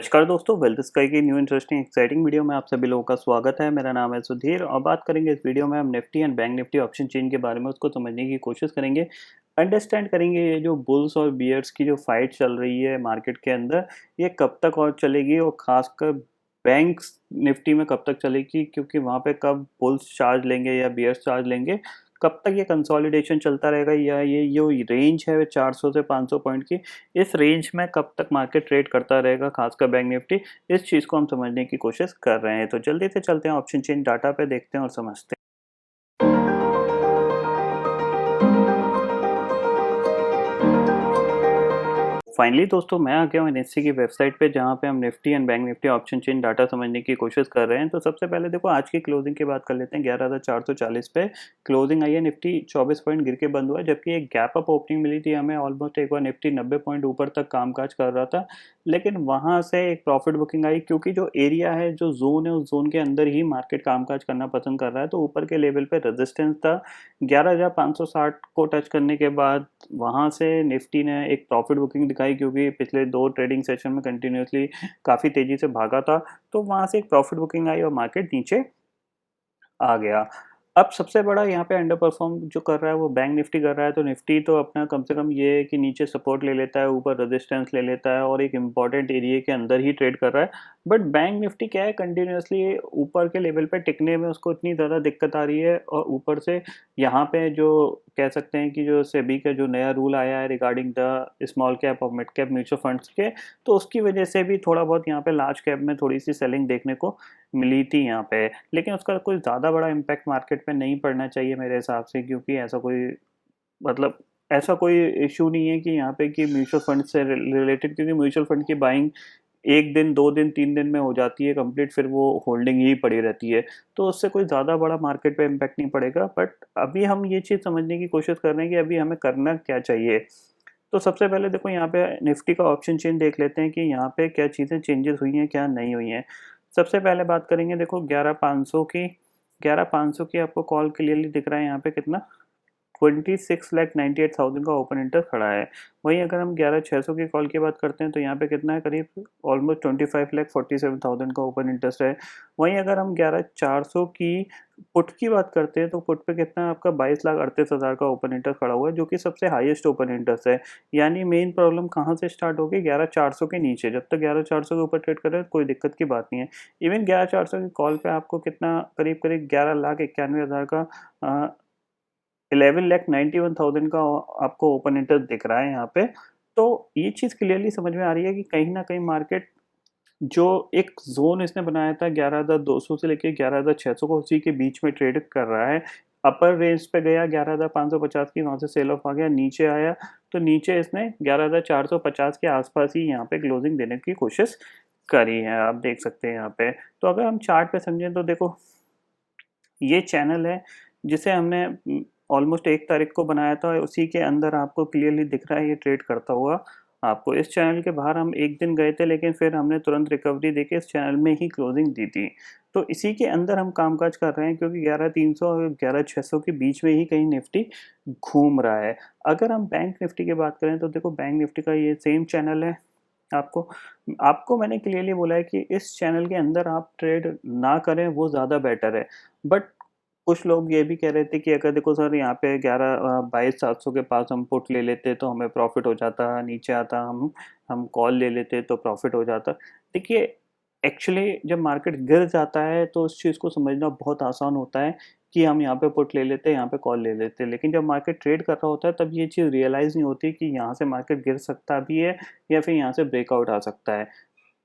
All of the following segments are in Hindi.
नमस्कार दोस्तों, वेल्थ स्काई की न्यू इंटरेस्टिंग एक्साइटिंग वीडियो में आप सभी लोगों का स्वागत है। मेरा नाम है सुधीर और बात करेंगे इस वीडियो में हम Nifty and bank Nifty option chain के बारे में उसको समझने की कोशिश करेंगे। अंडरस्टैंड करेंगे ये जो बुल्स और बियर्स की जो फाइट चल रही है मार्केट के अंदर, ये कब तक और चलेगी और खासकर बैंक निफ्टी में कब तक चलेगी, क्योंकि वहाँ पे कब बुल्स चार्ज लेंगे या बियर्स चार्ज लेंगे, कब तक ये कंसोलिडेशन चलता रहेगा या ये जो रेंज है 400 से 500 पॉइंट की, इस रेंज में कब तक मार्केट ट्रेड करता रहेगा खासकर बैंक निफ्टी। इस चीज़ को हम समझने की कोशिश कर रहे हैं। तो जल्दी से चलते हैं ऑप्शन चेन डाटा पे, देखते हैं और समझते हैं। फाइनली दोस्तों मैं आ गया हूँ एनएससी की वेबसाइट पे, जहाँ पे हम Nifty and bank Nifty option chain data समझने की कोशिश कर रहे हैं। तो सबसे पहले देखो आज की क्लोजिंग की बात कर लेते हैं। 11,440 पे क्लोजिंग आई है। निफ्टी 24 पॉइंट गिर के बंद हुआ, जबकि एक गैप अप ओपनिंग मिली थी हमें। ऑलमोस्ट एक बार निफ्टी 90 पॉइंट ऊपर तक कामकाज कर रहा था, लेकिन वहाँ से एक प्रॉफिट बुकिंग आई, क्योंकि जो एरिया है, जो जोन है, उस जोन के अंदर ही मार्केट कामकाज करना पसंद कर रहा है। तो ऊपर के लेवल पे रेजिस्टेंस था 11,560 को टच करने के बाद वहाँ से निफ्टी ने एक प्रॉफिट बुकिंग दिखाई, क्योंकि पिछले 2 ट्रेडिंग सेशन में कंटिन्यूसली काफ़ी तेज़ी से भागा था। तो वहाँ से एक प्रॉफिट बुकिंग आई और मार्केट नीचे आ गया। अब सबसे बड़ा यहाँ पे अंडर परफॉर्म जो कर रहा है वो बैंक निफ्टी कर रहा है। तो निफ्टी तो अपना कम से कम ये है कि नीचे सपोर्ट ले लेता है, ऊपर रेजिस्टेंस ले लेता है और एक इम्पॉर्टेंट एरिया के अंदर ही ट्रेड कर रहा है। बट बैंक निफ्टी क्या है, कंटिन्यूसली ऊपर के लेवल पे टिकने में उसको इतनी ज़्यादा दिक्कत आ रही है। और ऊपर से यहाँ पे जो कह सकते हैं कि जो सेबी का जो नया रूल आया है रिगार्डिंग द स्मॉल कैप और मिड कैप म्यूचुअल फंड्स के, तो उसकी वजह से भी थोड़ा बहुत यहाँ पे लार्ज कैप में थोड़ी सी सेलिंग देखने को मिली थी यहाँ पे। लेकिन उसका कोई ज़्यादा बड़ा इम्पैक्ट मार्केट पे नहीं पड़ना चाहिए मेरे हिसाब से, क्योंकि ऐसा कोई मतलब ऐसा कोई इशू नहीं है कि यहाँ पे कि म्यूचुअल फंड से रिलेटेड, क्योंकि म्यूचुअल फंड की बाइंग 1 दिन 2 दिन 3 दिन में हो जाती है कंप्लीट, फिर वो होल्डिंग ही पड़ी रहती है। तो उससे कोई ज़्यादा बड़ा मार्केट पे इम्पैक्ट नहीं पड़ेगा। बट अभी हम ये चीज़ समझने की कोशिश कर रहे हैं कि अभी हमें करना क्या चाहिए। तो सबसे पहले देखो यहाँ पे निफ्टी का ऑप्शन चेन देख लेते हैं कि यहाँ पे क्या चीज़ें चेंजेस हुई हैं, क्या नहीं हुई हैं। सबसे पहले बात करेंगे, देखो 11,500 की आपको कॉल क्लियरली दिख रहा है यहाँ पे कितना 26,98,000 का ओपन इंटरेस्ट खड़ा है। वहीं अगर हम 11,600 की कॉल की बात करते हैं तो यहाँ पे कितना है, करीब ऑलमोस्ट 25,47,000 का ओपन इंटरेस्ट है। वहीं अगर हम 11,400 की पुट की बात करते हैं तो पुट पे कितना है, आपका 22,38,000 का ओपन इंटरेस्ट खड़ा हुआ है, जो कि सबसे हाईएस्ट ओपन इंटरेस्ट है। यानी मेन प्रॉब्लम कहाँ से स्टार्ट होगी, 11,400 के नीचे। जब तक 11,400 के ऊपर ट्रेड कर रहे हैं कोई दिक्कत की बात नहीं है। इवन 11,400 की कॉल पे आपको कितना करीब करीब 11,91,000 का 11,91,000 का आपको ओपन इंटरेस्ट दिख रहा है यहाँ पे। तो ये चीज़ क्लियरली समझ में आ रही है कि कहीं ना कहीं मार्केट जो एक जोन इसने बनाया था 11,200 से लेके 11,600 को, उसी के बीच में ट्रेड कर रहा है। अपर रेंज पे गया 11,550 की, वहाँ से सेल ऑफ आ गया, नीचे आया तो नीचे इसने 11,450 के आसपास ही यहाँ पे क्लोजिंग देने की कोशिश करी है। आप देख सकते हैं यहाँ पे। तो अगर हम चार्ट पे समझें तो देखो ये चैनल है जिसे हमने ऑलमोस्ट 1 तारीख को बनाया था। उसी के अंदर आपको क्लियरली दिख रहा है ये ट्रेड करता हुआ। आपको इस चैनल के बाहर हम 1 दिन गए थे, लेकिन फिर हमने तुरंत रिकवरी देके इस चैनल में ही क्लोजिंग दी थी। तो इसी के अंदर हम कामकाज कर रहे हैं, क्योंकि 11,300 और 11,600 के बीच में ही कहीं निफ्टी घूम रहा है। अगर हम बैंक निफ्टी की बात करें तो देखो बैंक निफ्टी का ये सेम चैनल है। आपको आपको मैंने क्लियरली बोला है कि इस चैनल के अंदर आप ट्रेड ना करें, वो ज़्यादा बेटर है। बट कुछ लोग ये भी कह रहे थे कि अगर देखो सर यहाँ पे 22,700 के पास हम पुट ले लेते तो हमें प्रॉफिट हो जाता, नीचे आता हम कॉल ले लेते तो प्रॉफिट हो जाता। देखिए एक्चुअली जब मार्केट गिर जाता है तो उस चीज़ को समझना बहुत आसान होता है कि हम यहाँ पे पुट ले लेते, यहाँ पे कॉल ले लेते। लेकिन जब मार्केट ट्रेड कर रहा होता है तब ये चीज़ रियलाइज़ नहीं होती कि यहाँ से मार्केट गिर सकता भी है या फिर यहाँ से ब्रेकआउट आ सकता है।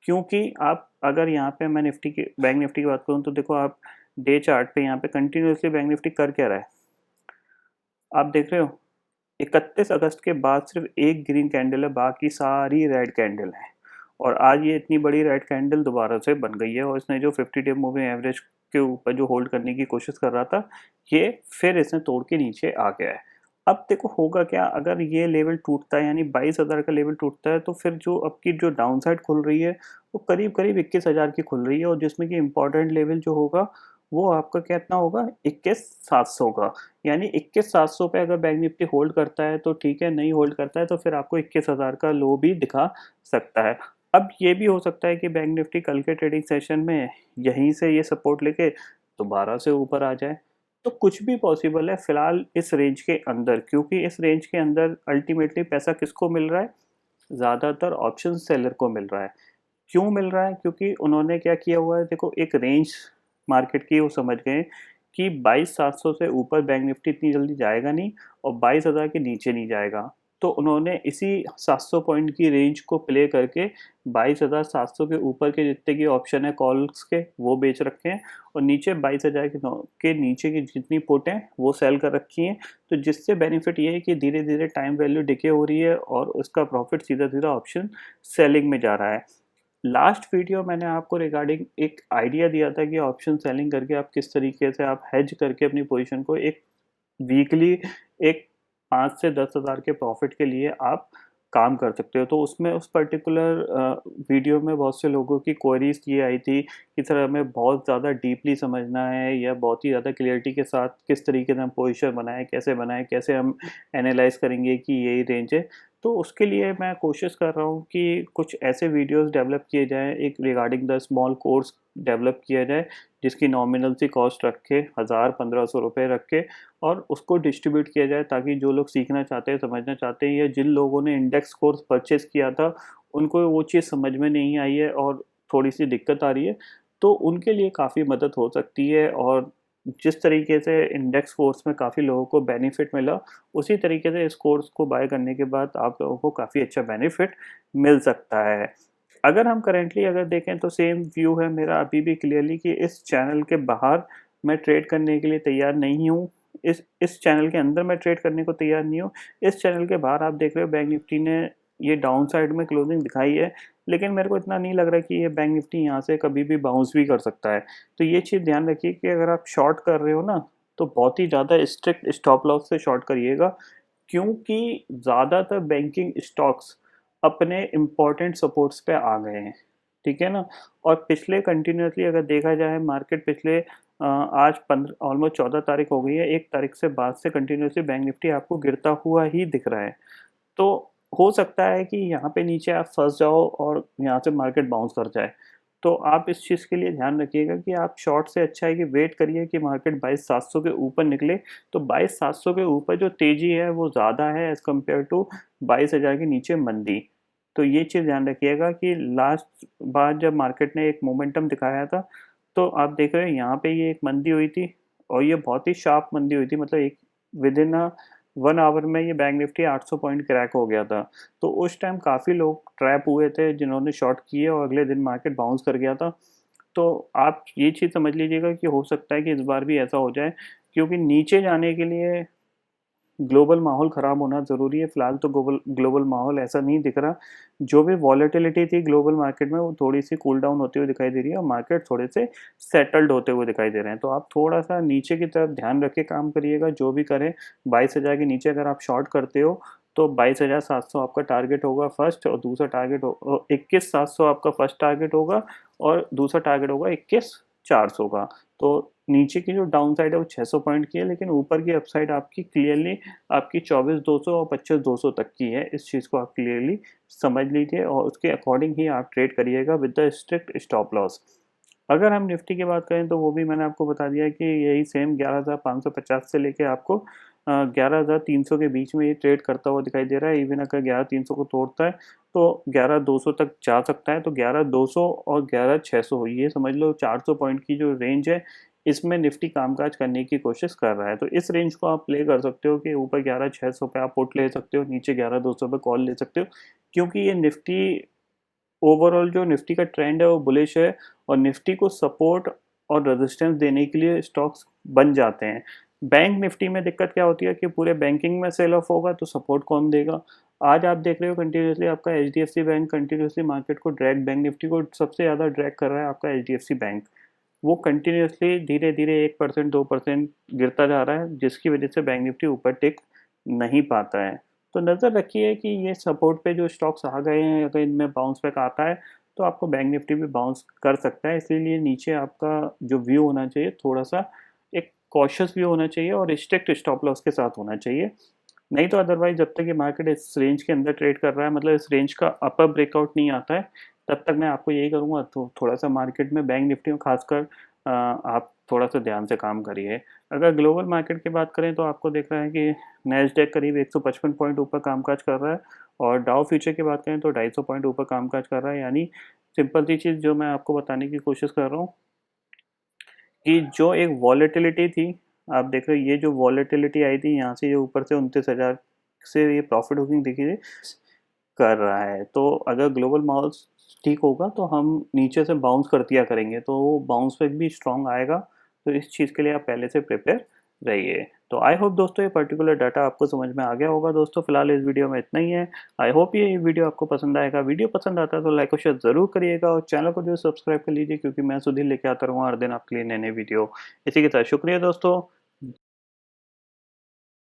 क्योंकि आप अगर यहाँ पे मैं निफ्टी की बैंक निफ्टी की बात करूँ तो देखो आप डे चार्ट पे यहाँ पे कंटिन्यूसली बैंक निफ्टी कर क्या रहा है, आप देख रहे हो। 31 अगस्त के बाद सिर्फ एक ग्रीन कैंडल है, बाकी सारी रेड कैंडल है। और आज ये इतनी बड़ी रेड कैंडल दोबारा से बन गई है और इसने जो 50 डे मूविंग एवरेज के ऊपर जो होल्ड करने की कोशिश कर रहा था, ये फिर इसने तोड़ के नीचे आ गया है। अब देखो होगा क्या, अगर ये लेवल टूटता है यानी 22,000 का लेवल टूटता है, तो फिर जो अब की जो डाउन साइड खुल रही है वो करीब करीब 21,000 की खुल रही है। और जिसमें कि इम्पोर्टेंट लेवल जो होगा वो आपका कितना होगा, 21,700 का। यानी 21,700 पे अगर बैंक निफ्टी होल्ड करता है तो ठीक है, नहीं होल्ड करता है तो फिर आपको 21,000 का लो भी दिखा सकता है। अब ये भी हो सकता है कि बैंक निफ्टी कल के ट्रेडिंग सेशन में यहीं से ये सपोर्ट लेके दोबारा से ऊपर आ जाए, तो कुछ भी पॉसिबल है फिलहाल इस रेंज के अंदर, क्योंकि इस रेंज के अंदर अल्टीमेटली पैसा किसको मिल रहा है, ज़्यादातर ऑप्शन सेलर को मिल रहा है। क्यों मिल रहा है, क्योंकि उन्होंने क्या किया हुआ है, देखो एक रेंज मार्केट की वो समझ गए कि 22,700 से ऊपर बैंक निफ्टी इतनी जल्दी जाएगा नहीं और 22,000 के नीचे नहीं जाएगा। तो उन्होंने इसी 700 पॉइंट की रेंज को प्ले करके 22,700 के ऊपर के जितने की ऑप्शन है कॉल्स के वो बेच रखे हैं और नीचे 22,000 के नीचे की जितनी पुट हैं वो सेल कर रखी हैं। तो जिससे बेनिफिट ये है कि धीरे धीरे टाइम वैल्यू डिके हो रही है और उसका प्रॉफिट सीधा सीधा ऑप्शन सेलिंग में जा रहा है। लास्ट वीडियो मैंने आपको रिगार्डिंग एक आइडिया दिया था कि ऑप्शन सेलिंग करके आप किस तरीके से आप हेज करके अपनी पोजीशन को एक वीकली एक 5 से 10,000 के प्रॉफिट के लिए आप काम कर सकते हो। तो उसमें उस पर्टिकुलर वीडियो में बहुत से लोगों की क्वेरीज ये आई थी कि सर हमें बहुत ज़्यादा डीपली समझना है या बहुत ही ज़्यादा क्लियरिटी के साथ किस तरीके से हम पोजीशन बनाएं, कैसे हम एनालाइज करेंगे कि यही रेंज है। तो उसके लिए मैं कोशिश कर रहा हूँ कि कुछ ऐसे वीडियोस डेवलप किए जाएँ, एक regarding the small course develop किया जाए जिसकी नॉमिनल सी कॉस्ट रख के 1,000-1,500 रुपये रख के और उसको डिस्ट्रीब्यूट किया जाए, ताकि जो लोग सीखना चाहते हैं, समझना चाहते हैं या जिन लोगों ने इंडेक्स कोर्स परचेज़ किया था उनको वो चीज़ समझ में नहीं आई है और थोड़ी सी दिक्कत आ रही है, तो उनके लिए काफ़ी मदद हो सकती है। और जिस तरीके से इंडेक्स कोर्स में काफ़ी लोगों को बेनिफिट मिला, उसी तरीके से इस कोर्स को बाय करने के बाद आप लोगों को काफ़ी अच्छा बेनिफिट मिल सकता है। अगर हम करेंटली अगर देखें तो सेम व्यू है मेरा अभी भी क्लियरली कि इस चैनल के बाहर मैं ट्रेड करने के लिए तैयार नहीं हूँ। इस चैनल के अंदर मैं ट्रेड करने को तैयार नहीं हूँ। इस चैनल के बाहर आप देख रहे हो बैंक निफ्टी ने ये डाउन साइड में क्लोजिंग दिखाई है, लेकिन मेरे को इतना नहीं लग रहा कि ये बैंक निफ्टी यहाँ से कभी भी बाउंस भी कर सकता है। तो ये चीज़ ध्यान रखिए कि अगर आप शॉर्ट कर रहे हो ना, तो बहुत ही ज़्यादा स्ट्रिक्ट स्टॉप लॉस से शॉर्ट करिएगा, क्योंकि ज़्यादातर बैंकिंग स्टॉक्स अपने इम्पोर्टेंट सपोर्ट्स पे आ गए हैं, ठीक है ना। और पिछले कंटिन्यूसली अगर देखा जाए मार्केट पिछले आज 15 ऑलमोस्ट 14 तारीख हो गई है, 1 तारीख से बाद से कंटिन्यूसली बैंक निफ्टी आपको गिरता हुआ ही दिख रहा है। तो हो सकता है कि यहाँ पे नीचे आप फंस जाओ और यहाँ से मार्केट बाउंस कर जाए। तो आप इस चीज़ के लिए ध्यान रखिएगा कि आप शॉर्ट से अच्छा है कि वेट करिए कि मार्केट 22,700 के ऊपर निकले। तो 22,700 के ऊपर जो तेज़ी है वो ज़्यादा है एज़ कम्पेयर टू 22,000 के नीचे मंदी। तो ये चीज़ ध्यान रखिएगा कि लास्ट बार जब मार्केट ने एक मोमेंटम दिखाया था, तो आप देख रहे हो यहाँ पे ये एक मंदी हुई थी और ये बहुत ही शार्प मंदी हुई थी, मतलब एक विदिन 1 आवर में ये बैंक निफ्टी 800 पॉइंट क्रैक हो गया था। तो उस टाइम काफ़ी लोग ट्रैप हुए थे जिन्होंने शॉर्ट किए और अगले दिन मार्केट बाउंस कर गया था। तो आप ये चीज़ समझ लीजिएगा कि हो सकता है कि इस बार भी ऐसा हो जाए, क्योंकि नीचे जाने के लिए ग्लोबल माहौल ख़राब होना ज़रूरी है। फ़िलहाल तो ग्लोबल माहौल ऐसा नहीं दिख रहा। जो भी वॉलेटिलिटी थी ग्लोबल मार्केट में वो थोड़ी-सी कूल डाउन होती हुई दिखाई दे रही है और मार्केट थोड़े से सेटल्ड होते हुए दिखाई दे रहे हैं। तो आप थोड़ा-सा नीचे की तरफ ध्यान रख के काम करिएगा, जो भी करें 22,000 के नीचे अगर आप शॉर्ट करते हो तो 22,700 आपका टारगेट होगा फर्स्ट, और दूसरा टारगेट 21,700 आपका फर्स्ट टारगेट होगा और दूसरा टारगेट होगा 21,400 का। तो नीचे की जो डाउन साइड है वो 600 पॉइंट की है, लेकिन ऊपर की अपसाइड आपकी क्लियरली आपकी 24,200 और 25,200 तक की है। इस चीज़ को आप क्लियरली समझ लीजिए और उसके अकॉर्डिंग ही आप ट्रेड करिएगा with the strict stop loss. अगर हम निफ्टी की बात करें तो वो भी मैंने आपको बता दिया कि यही सेम 11,550 से लेके आपको 11,300 के बीच में ये ट्रेड करता हुआ दिखाई दे रहा है। इवन अगर 11,300 को तोड़ता है तो 11,200 तक जा सकता है। तो 11,200 और 11,600 ये समझ लो 400 पॉइंट की जो रेंज है, इसमें निफ्टी कामकाज करने की कोशिश कर रहा है। तो इस रेंज को आप प्ले कर सकते हो कि ऊपर 11,600 पे आप पुट ले सकते हो, नीचे 11,200 पे कॉल ले सकते हो, क्योंकि ये निफ्टी ओवरऑल जो निफ्टी का ट्रेंड है वो बुलिश है और निफ्टी को सपोर्ट और रेजिस्टेंस देने के लिए स्टॉक्स बन जाते हैं। बैंक निफ्टी में दिक्कत क्या होती है कि पूरे बैंकिंग में सेल ऑफ होगा तो सपोर्ट कौन देगा। आज आप देख रहे हो कंटिन्यूसली आपका एचडीएफसी बैंक कंटिन्यूसली मार्केट को ड्रैग, बैंक निफ्टी को सबसे ज़्यादा ड्रैग कर रहा है आपका एचडीएफसी बैंक। वो कंटिन्यूसली धीरे धीरे 1% 2% गिरता जा रहा है, जिसकी वजह से बैंक निफ्टी ऊपर टिक नहीं पाता है। तो नज़र रखिए कि ये सपोर्ट पे जो स्टॉक्स आ गए हैं, अगर इनमें बाउंस बैक आता है तो आपको बैंक निफ्टी भी बाउंस कर सकता है। इसलिए नीचे आपका जो व्यू होना चाहिए थोड़ा सा एक कॉशियस व्यू होना चाहिए और स्ट्रिक्ट स्टॉप लॉस के साथ होना चाहिए। नहीं तो अदरवाइज जब तक ये मार्केट इस रेंज के अंदर ट्रेड कर रहा है, मतलब इस रेंज का अपर ब्रेकआउट नहीं आता है, तब तक मैं आपको यही करूँगा, तो थोड़ा सा मार्केट में बैंक निफ्टी में खासकर आप थोड़ा सा ध्यान से काम करिए। अगर ग्लोबल मार्केट की बात करें तो आपको दिख रहा है कि नैस्डैक करीब 155 पॉइंट ऊपर कामकाज कर रहा है, और डाउ फ्यूचर की बात करें तो 250 पॉइंट ऊपर कामकाज कर रहा है। यानी सिंपल सी चीज़ जो मैं आपको बताने की कोशिश कर रहा हूँ कि जो एक वॉलेटिलिटी थी, आप देख रहे हो ये जो वॉलेटिलिटी आई थी यहाँ से, ये ऊपर से 29,000 से ये प्रॉफिट बुकिंग दिखी थी, कर रहा है। तो अगर ग्लोबल माहौल ठीक होगा तो हम नीचे से बाउंस कर दिया करेंगे, तो वो बाउंस बैक भी स्ट्रांग आएगा। तो इस चीज़ के लिए आप पहले से प्रिपेयर रहिए। तो आई होप दोस्तों ये पर्टिकुलर डाटा आपको समझ में आ गया होगा। दोस्तों फिलहाल इस वीडियो में इतना ही है। आई होप ये वीडियो आपको पसंद आएगा। वीडियो पसंद आता है तो लाइक और शेयर ज़रूर करिएगा, और चैनल को जो सब्सक्राइब कर लीजिए, क्योंकि मैं सुधीर लेके आता रहूँगा हर दिन आपके लिए नए नए वीडियो। इसी के साथ शुक्रिया दोस्तों।